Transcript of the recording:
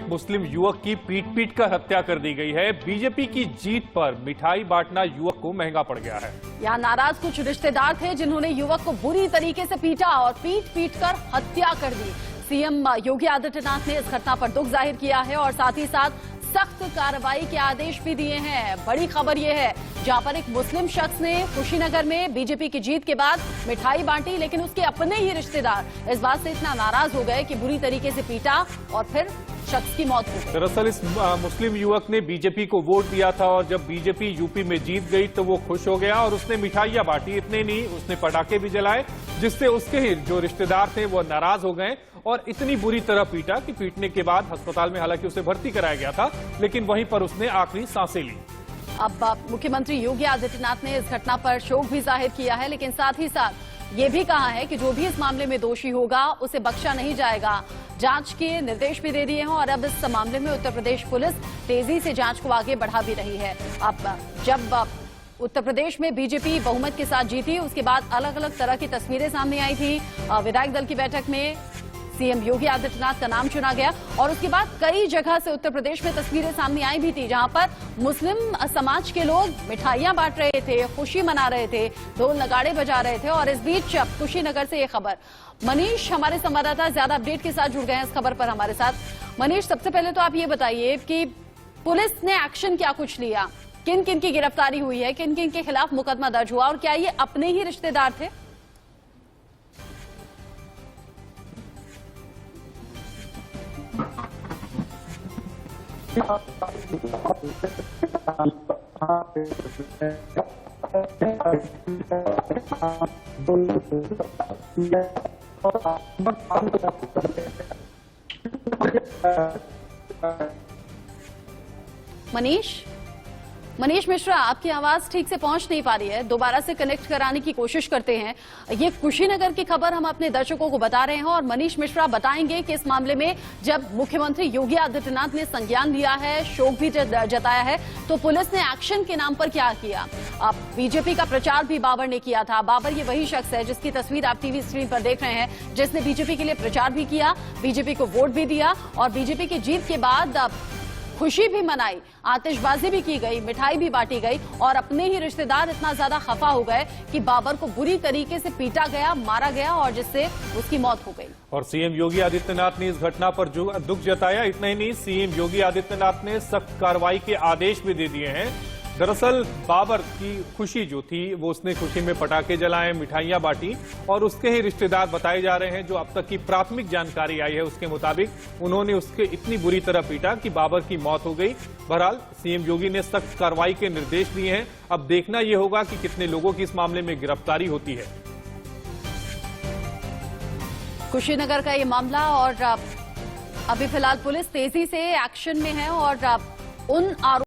एक मुस्लिम युवक की पीट कर हत्या कर दी गई है। बीजेपी की जीत पर मिठाई बांटना युवक को महंगा पड़ गया है। यहाँ नाराज कुछ रिश्तेदार थे जिन्होंने युवक को बुरी तरीके से पीटा और पीट कर हत्या कर दी। सीएम योगी आदित्यनाथ ने इस घटना पर दुख जाहिर किया है और साथ ही साथ सख्त कार्रवाई के आदेश भी दिए हैं। बड़ी खबर यह है, जहां पर एक मुस्लिम शख्स ने कुशीनगर में बीजेपी की जीत के बाद मिठाई बांटी, लेकिन उसके अपने ही रिश्तेदार इस बात से इतना नाराज हो गए कि बुरी तरीके से पीटा और फिर शख्स की मौत हो गई। दरअसल इस मुस्लिम युवक ने बीजेपी को वोट दिया था और जब बीजेपी यूपी में जीत गई तो वो खुश हो गया और उसने मिठाइयां बांटी। इतने नहीं, उसने पटाखे भी जलाए, जिससे उसके ही जो रिश्तेदार थे वो नाराज हो गए और इतनी बुरी तरह पीटा कि पीटने के बाद अस्पताल में हालांकि उसे भर्ती कराया गया था, लेकिन वहीं पर उसने आखिरी सांसें ली। अब मुख्यमंत्री योगी आदित्यनाथ ने इस घटना पर शोक भी जाहिर किया है, लेकिन साथ ही साथ ये भी कहा है कि जो भी इस मामले में दोषी होगा उसे बख्शा नहीं जाएगा। जांच के निर्देश भी दे दिए हैं और अब इस मामले में उत्तर प्रदेश पुलिस तेजी से जांच को आगे बढ़ा भी रही है। अब जब उत्तर प्रदेश में बीजेपी बहुमत के साथ जीती, उसके बाद अलग अलग तरह की तस्वीरें सामने आई थी। विधायक दल की बैठक में सीएम योगी आदित्यनाथ का नाम चुना गया और उसके बाद कई जगह से उत्तर प्रदेश में तस्वीरें सामने आई भी थी, जहां पर मुस्लिम समाज के लोग मिठाइयां बांट रहे थे, खुशी मना रहे थे, ढोल नगाड़े बजा रहे थे। और इस बीच कुशीनगर से ये खबर, मनीष हमारे संवाददाता ज्यादा अपडेट के साथ जुड़ गए हैं इस खबर पर हमारे साथ। मनीष, सबसे पहले तो आप ये बताइए कि पुलिस ने एक्शन क्या कुछ लिया, किन किन की गिरफ्तारी हुई है, किन किन के खिलाफ मुकदमा दर्ज हुआ और क्या ये अपने ही रिश्तेदार थे? मनीष मिश्रा, आपकी आवाज ठीक से पहुंच नहीं पा रही है, दोबारा से कनेक्ट कराने की कोशिश करते हैं। ये कुशीनगर की खबर हम अपने दर्शकों को बता रहे हैं और मनीष मिश्रा बताएंगे कि इस मामले में जब मुख्यमंत्री योगी आदित्यनाथ ने संज्ञान लिया है, शोक भी जताया है, तो पुलिस ने एक्शन के नाम पर क्या किया। अब बीजेपी का प्रचार भी बाबर ने किया था। बाबर ये वही शख्स है जिसकी तस्वीर आप टीवी स्क्रीन पर देख रहे हैं, जिसने बीजेपी के लिए प्रचार भी किया, बीजेपी को वोट भी दिया और बीजेपी की जीत के बाद खुशी भी मनाई, आतिशबाजी भी की गई, मिठाई भी बांटी गई और अपने ही रिश्तेदार इतना ज्यादा खफा हो गए कि बाबर को बुरी तरीके से पीटा गया, मारा गया और जिससे उसकी मौत हो गई। और सीएम योगी आदित्यनाथ ने इस घटना पर जो दुख जताया, इतना ही नहीं, सीएम योगी आदित्यनाथ ने सख्त कार्रवाई के आदेश भी दे दिए हैं। दरअसल बाबर की खुशी जो थी वो उसने खुशी में पटाखे जलाए, मिठाइयां बांटी और उसके ही रिश्तेदार बताए जा रहे हैं, जो अब तक की प्राथमिक जानकारी आई है उसके मुताबिक उन्होंने उसके इतनी बुरी तरह पीटा कि बाबर की मौत हो गई। बहरहाल सीएम योगी ने सख्त कार्रवाई के निर्देश दिए हैं। अब देखना यह होगा कि कितने लोगों की इस मामले में गिरफ्तारी होती है। कुशीनगर का ये मामला और अभी फिलहाल पुलिस तेजी से एक्शन में है और उन